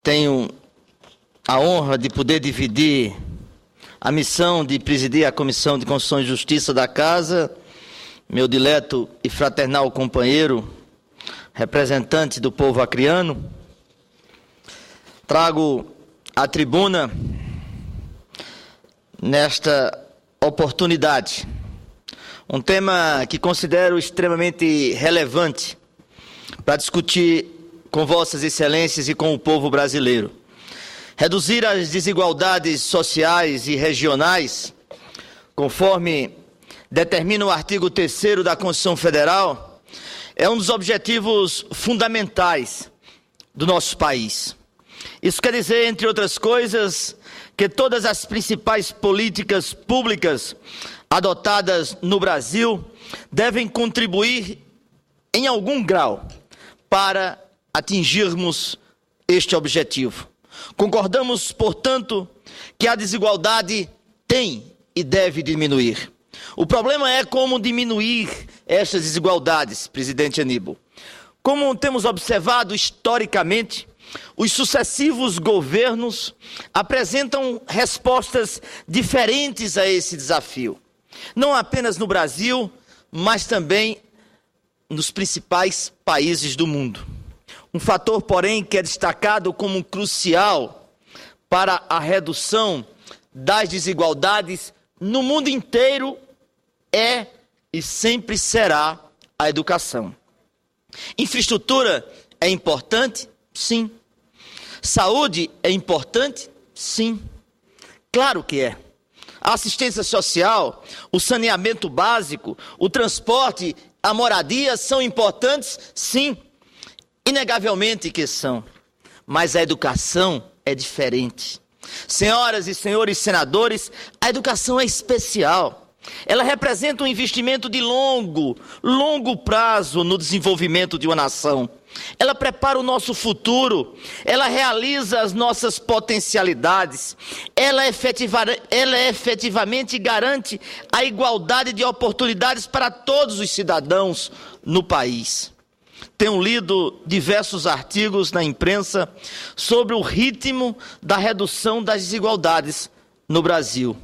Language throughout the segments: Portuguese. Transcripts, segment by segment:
tenho a honra de poder dividir a missão de presidir a Comissão de Constituição e Justiça da Casa, meu dileto e fraternal companheiro, representante do povo acreano. Trago à tribuna, nesta oportunidade, um tema que considero extremamente relevante para discutir com vossas excelências e com o povo brasileiro. Reduzir as desigualdades sociais e regionais, conforme determina o artigo 3º da Constituição Federal, é um dos objetivos fundamentais do nosso país. Isso quer dizer, entre outras coisas, que todas as principais políticas públicas adotadas no Brasil devem contribuir em algum grau para atingirmos este objetivo. Concordamos, portanto, que a desigualdade tem e deve diminuir. O problema é como diminuir estas desigualdades, presidente Aníbal. Como temos observado historicamente, os sucessivos governos apresentam respostas diferentes a esse desafio. Não apenas no Brasil, mas também nos principais países do mundo. Um fator, porém, que é destacado como crucial para a redução das desigualdades no mundo inteiro é e sempre será a educação. Infraestrutura é importante? Sim. Saúde é importante? Sim. Claro que é. A assistência social, o saneamento básico, o transporte, a moradia são importantes? Sim. Inegavelmente que são. Mas a educação é diferente. Senhoras e senhores senadores, a educação é especial. Ela representa um investimento de longo prazo no desenvolvimento de uma nação. Ela prepara o nosso futuro, ela realiza as nossas potencialidades, ela efetivamente garante a igualdade de oportunidades para todos os cidadãos no país. Tenho lido diversos artigos na imprensa sobre o ritmo da redução das desigualdades no Brasil.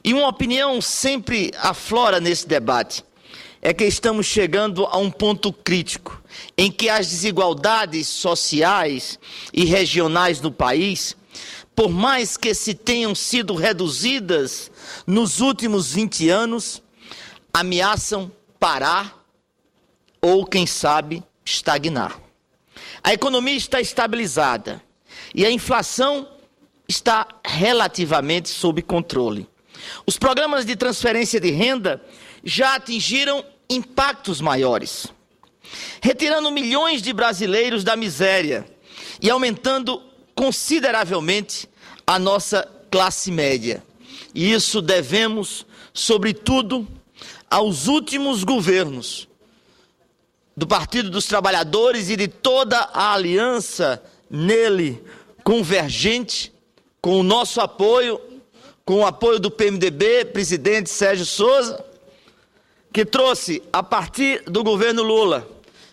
E uma opinião sempre aflora nesse debate. É que estamos chegando a um ponto crítico, em que as desigualdades sociais e regionais no país, por mais que se tenham sido reduzidas nos últimos 20 anos, ameaçam parar ou, quem sabe, estagnar. A economia está estabilizada e a inflação está relativamente sob controle. Os programas de transferência de renda já atingiram impactos maiores, retirando milhões de brasileiros da miséria e aumentando consideravelmente a nossa classe média. E isso devemos, sobretudo, aos últimos governos do Partido dos Trabalhadores e de toda a aliança nele convergente, com o nosso apoio, com o apoio do PMDB, presidente Sérgio Souza, que trouxe, a partir do governo Lula,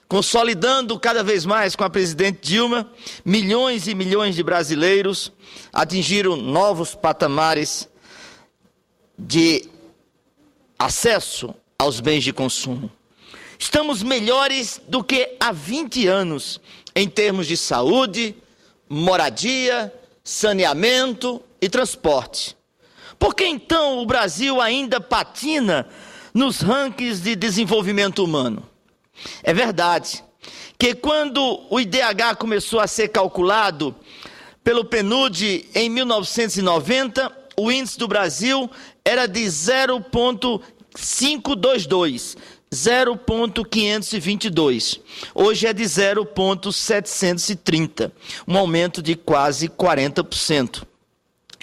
consolidando cada vez mais com a presidente Dilma, milhões e milhões de brasileiros atingiram novos patamares de acesso aos bens de consumo. Estamos melhores do que há 20 anos em termos de saúde, moradia, saneamento e transporte. Por que então o Brasil ainda patina nos rankings de desenvolvimento humano? É verdade que quando o IDH começou a ser calculado pelo PNUD em 1990, o índice do Brasil era de 0,522, 0,522. Hoje é de 0,730, um aumento de quase 40%.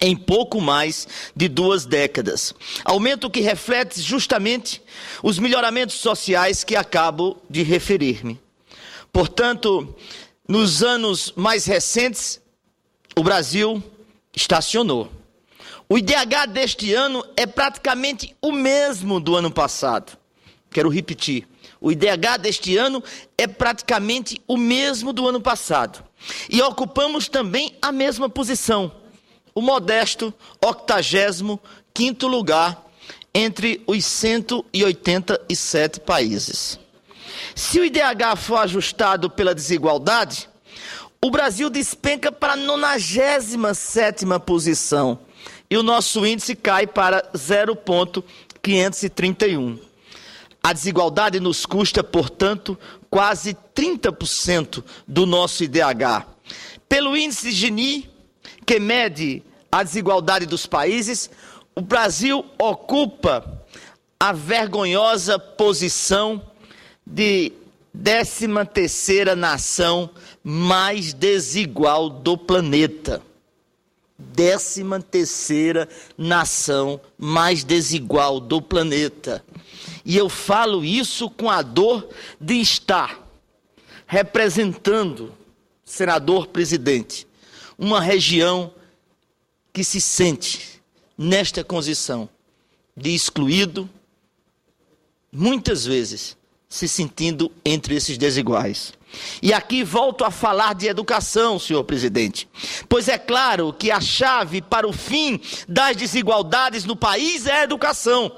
Em pouco mais de 2 décadas. Aumento que reflete justamente os melhoramentos sociais que acabo de referir-me. Portanto, nos anos mais recentes, o Brasil estacionou. O IDH deste ano é praticamente o mesmo do ano passado. Quero repetir. O IDH deste ano é praticamente o mesmo do ano passado. E ocupamos também a mesma posição, o modesto 85º lugar entre os 187 países. Se o IDH for ajustado pela desigualdade, o Brasil despenca para a 97ª posição e o nosso índice cai para 0,531. A desigualdade nos custa, portanto, quase 30% do nosso IDH. Pelo índice Gini, que mede a desigualdade dos países, o Brasil ocupa a vergonhosa posição de 13ª nação mais desigual do planeta. 13ª nação mais desigual do planeta. E eu falo isso com a dor de estar representando, senador-presidente, uma região que se sente nesta condição de excluído, muitas vezes se sentindo entre esses desiguais. E aqui volto a falar de educação, senhor presidente, pois é claro que a chave para o fim das desigualdades no país é a educação.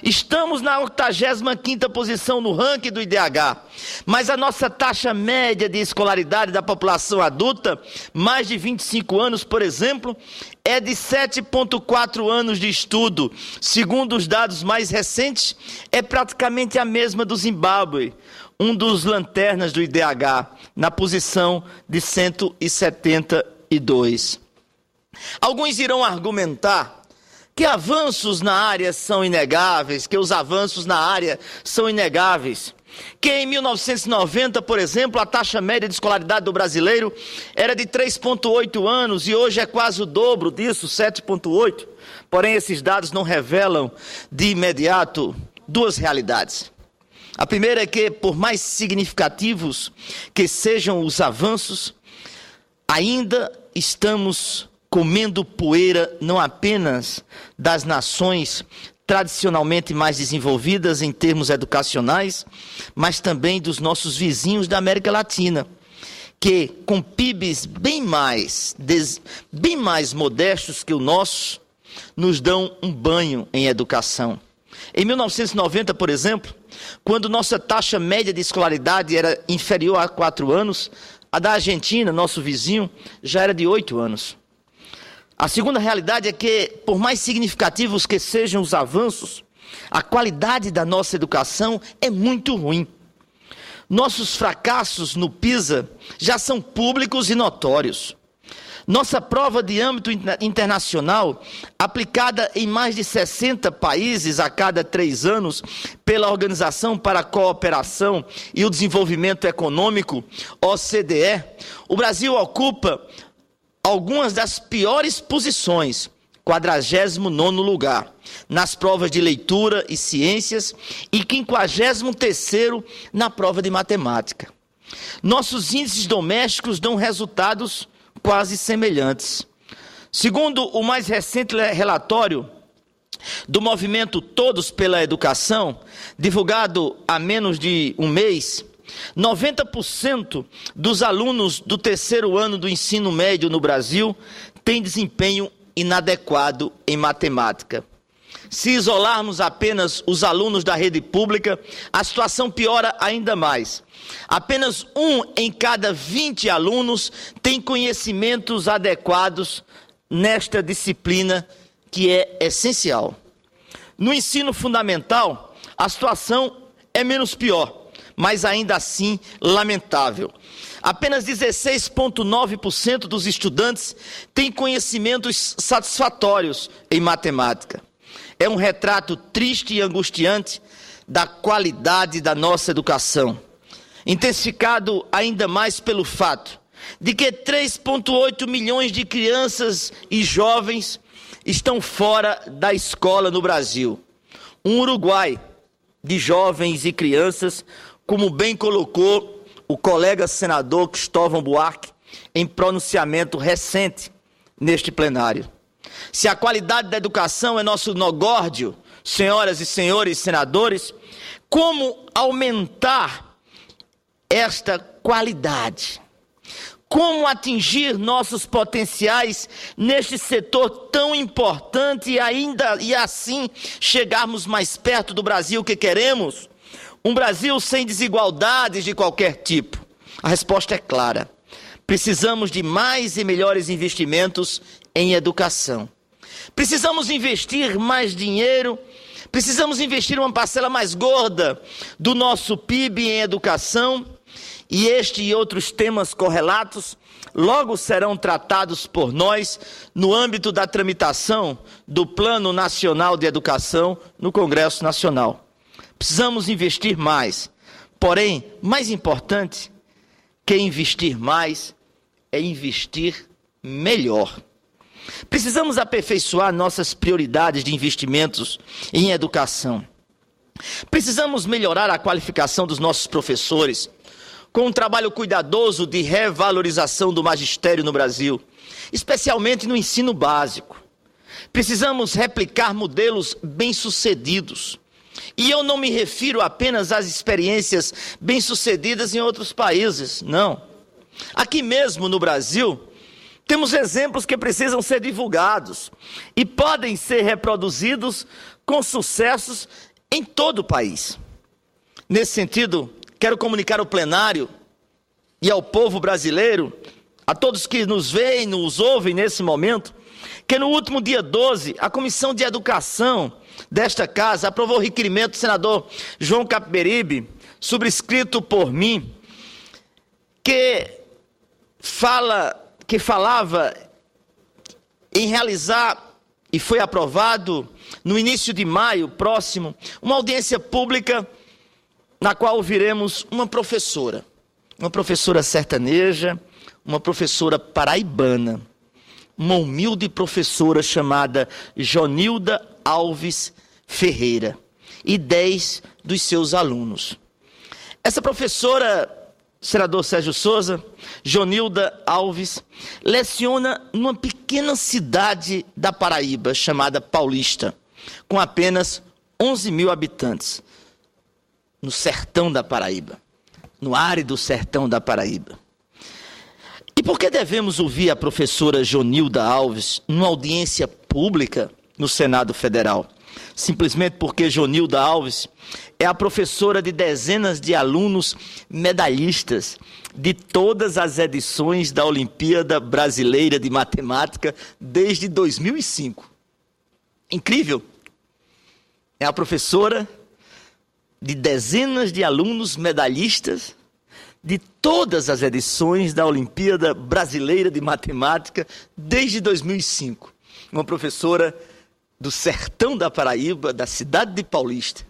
Estamos na 85ª posição no ranking do IDH, mas a nossa taxa média de escolaridade da população adulta, mais de 25 anos, por exemplo, é de 7,4 anos de estudo. Segundo os dados mais recentes, é praticamente a mesma do Zimbábue, um dos lanternas do IDH, na posição de 172. Alguns irão argumentar que avanços na área são inegáveis, que os avanços na área são inegáveis. Que em 1990, por exemplo, a taxa média de escolaridade do brasileiro era de 3,8 anos e hoje é quase o dobro disso, 7,8. Porém, esses dados não revelam de imediato duas realidades. A primeira é que, por mais significativos que sejam os avanços, ainda estamos comendo poeira não apenas das nações tradicionalmente mais desenvolvidas em termos educacionais, mas também dos nossos vizinhos da América Latina, que com PIBs bem mais modestos que o nosso, nos dão um banho em educação. Em 1990, por exemplo, quando nossa taxa média de escolaridade era inferior a 4 anos, a da Argentina, nosso vizinho, já era de 8 anos. A segunda realidade é que, por mais significativos que sejam os avanços, a qualidade da nossa educação é muito ruim. Nossos fracassos no PISA já são públicos e notórios. Nossa prova de âmbito internacional, aplicada em mais de 60 países a cada 3 anos pela Organização para a Cooperação e o Desenvolvimento Econômico, OCDE, o Brasil ocupa algumas das piores posições, 49º lugar, nas provas de leitura e ciências e 53º na prova de matemática. Nossos índices domésticos dão resultados quase semelhantes. Segundo o mais recente relatório do movimento Todos pela Educação, divulgado há menos de um mês, 90% dos alunos do 3º ano do ensino médio no Brasil têm desempenho inadequado em matemática. Se isolarmos apenas os alunos da rede pública, a situação piora ainda mais. Apenas 1 em cada 20 alunos tem conhecimentos adequados nesta disciplina que é essencial. No ensino fundamental, a situação é menos pior, mas ainda assim lamentável. Apenas 16,9% dos estudantes têm conhecimentos satisfatórios em matemática. É um retrato triste e angustiante da qualidade da nossa educação, intensificado ainda mais pelo fato de que 3,8 milhões de crianças e jovens estão fora da escola no Brasil. Um Uruguai de jovens e crianças, como bem colocou o colega senador Cristóvão Buarque em pronunciamento recente neste plenário. Se a qualidade da educação é nosso nogórdio, senhoras e senhores senadores, como aumentar esta qualidade? como atingir nossos potenciais neste setor tão importante e assim chegarmos mais perto do Brasil que queremos? Um Brasil sem desigualdades de qualquer tipo. A resposta é clara. Precisamos de mais e melhores investimentos em educação. Precisamos investir mais dinheiro, precisamos investir uma parcela mais gorda do nosso PIB em educação, e este e outros temas correlatos logo serão tratados por nós no âmbito da tramitação do Plano Nacional de Educação no Congresso Nacional. Precisamos investir mais, porém, mais importante que investir mais é investir melhor. Precisamos aperfeiçoar nossas prioridades de investimentos em educação. Precisamos melhorar a qualificação dos nossos professores, com um trabalho cuidadoso de revalorização do magistério no Brasil, especialmente no ensino básico. Precisamos replicar modelos bem-sucedidos. E eu não me refiro apenas às experiências bem-sucedidas em outros países, não. Aqui mesmo no Brasil, temos exemplos que precisam ser divulgados e podem ser reproduzidos com sucessos em todo o país. Nesse sentido, quero comunicar ao plenário e ao povo brasileiro, a todos que nos veem, nos ouvem nesse momento, que no último dia 12, a Comissão de Educação desta casa aprovou o requerimento do senador João Capiberibe, subscrito por mim, que falava em realizar, e foi aprovado no início de maio próximo, uma audiência pública na qual ouviremos uma professora sertaneja, uma professora paraibana, uma humilde professora chamada Jonilda Alves Ferreira e 10 dos seus alunos. Essa professora, senador Sérgio Souza, Jonilda Alves, leciona numa pequena cidade da Paraíba chamada Paulista, com apenas 11 mil habitantes, no sertão da Paraíba, no árido sertão da Paraíba. E por que devemos ouvir a professora Jonilda Alves numa audiência pública no Senado Federal? Simplesmente porque Jonilda Alves é a professora de dezenas de alunos medalhistas de todas as edições da Olimpíada Brasileira de Matemática desde 2005. Incrível! É a professora de dezenas de alunos medalhistas de todas as edições da Olimpíada Brasileira de Matemática desde 2005. Uma professora do sertão da Paraíba, da cidade de Paulista.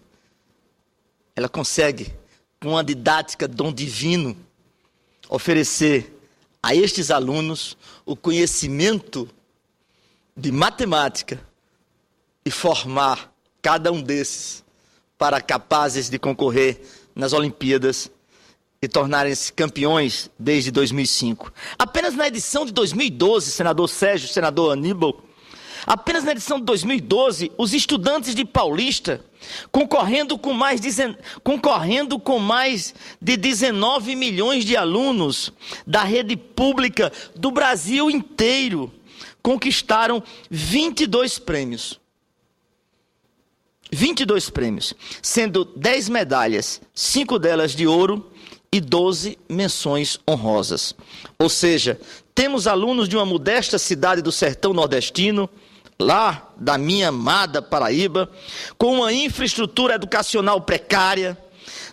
Ela consegue, com uma didática dom divino, oferecer a estes alunos o conhecimento de matemática e formar cada um desses para capazes de concorrer nas Olimpíadas e tornarem-se campeões desde 2005. Apenas na edição de 2012, senador Sérgio, senador Aníbal, apenas na edição de 2012, os estudantes de Paulista, concorrendo com mais de 19 milhões de alunos da rede pública do Brasil inteiro, conquistaram 22 prêmios. 22 prêmios, sendo 10 medalhas, 5 delas de ouro e 12 menções honrosas. Ou seja, temos alunos de uma modesta cidade do sertão nordestino, lá da minha amada Paraíba, com uma infraestrutura educacional precária,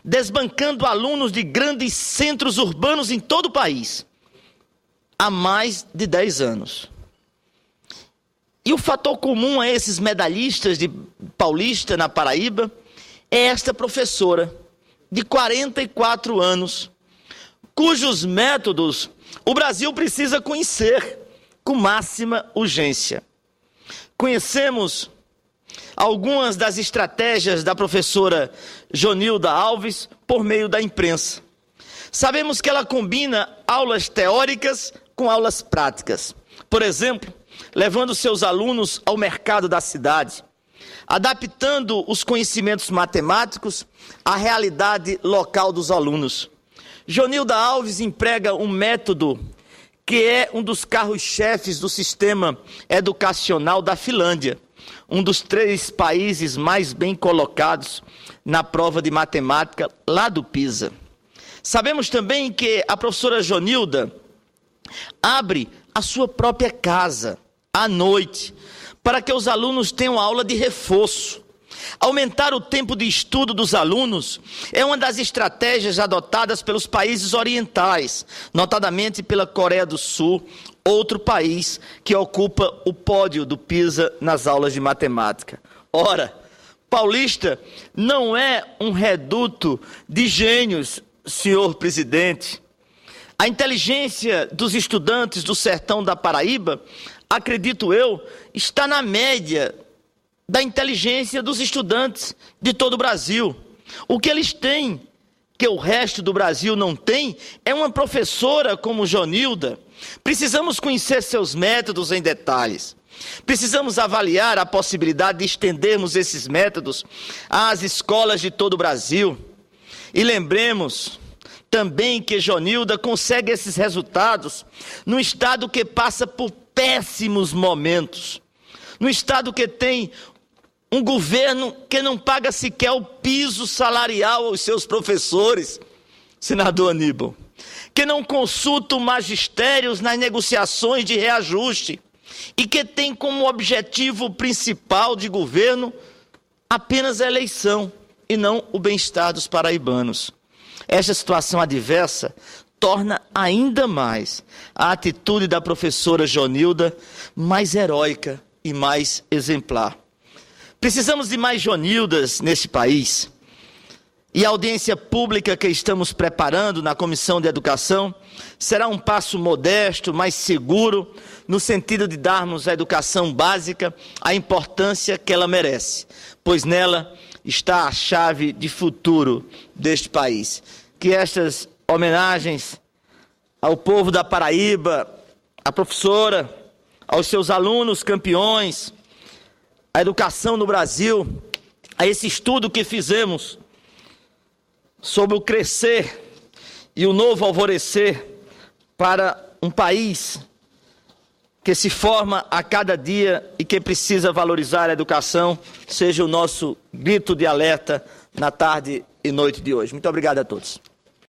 desbancando alunos de grandes centros urbanos em todo o país, há mais de 10 anos. E o fator comum a esses medalhistas de Paulista, na Paraíba, é esta professora, de 44 anos, cujos métodos o Brasil precisa conhecer com máxima urgência. Conhecemos algumas das estratégias da professora Jonilda Alves por meio da imprensa. Sabemos que ela combina aulas teóricas com aulas práticas. Por exemplo, levando seus alunos ao mercado da cidade, adaptando os conhecimentos matemáticos à realidade local dos alunos. Jonilda Alves emprega um método que é um dos carros-chefes do sistema educacional da Finlândia, um dos 3 países mais bem colocados na prova de matemática lá do PISA. Sabemos também que a professora Jonilda abre a sua própria casa à noite para que os alunos tenham aula de reforço. Aumentar o tempo de estudo dos alunos é uma das estratégias adotadas pelos países orientais, notadamente pela Coreia do Sul, outro país que ocupa o pódio do PISA nas aulas de matemática. Ora, Paulista não é um reduto de gênios, senhor presidente. A inteligência dos estudantes do sertão da Paraíba, acredito eu, está na média da inteligência dos estudantes de todo o Brasil. O que eles têm, que o resto do Brasil não tem, é uma professora como Jonilda. Precisamos conhecer seus métodos em detalhes. Precisamos avaliar a possibilidade de estendermos esses métodos às escolas de todo o Brasil. E lembremos também que Jonilda consegue esses resultados num estado que passa por péssimos momentos, num estado que tem um governo que não paga sequer o piso salarial aos seus professores, senador Aníbal, que não consulta o magistério nas negociações de reajuste e que tem como objetivo principal de governo apenas a eleição e não o bem-estar dos paraibanos. Esta situação adversa torna ainda mais a atitude da professora Jonilda mais heróica e mais exemplar. Precisamos de mais Jonildas neste país. E a audiência pública que estamos preparando na Comissão de Educação será um passo modesto, mas seguro, no sentido de darmos à educação básica a importância que ela merece, pois nela está a chave de futuro deste país. Que estas homenagens ao povo da Paraíba, à professora, aos seus alunos campeões, à educação no Brasil, a esse estudo que fizemos sobre o crescer e o novo alvorecer para um país que se forma a cada dia e que precisa valorizar a educação, seja o nosso grito de alerta na tarde e noite de hoje. Muito obrigado a todos.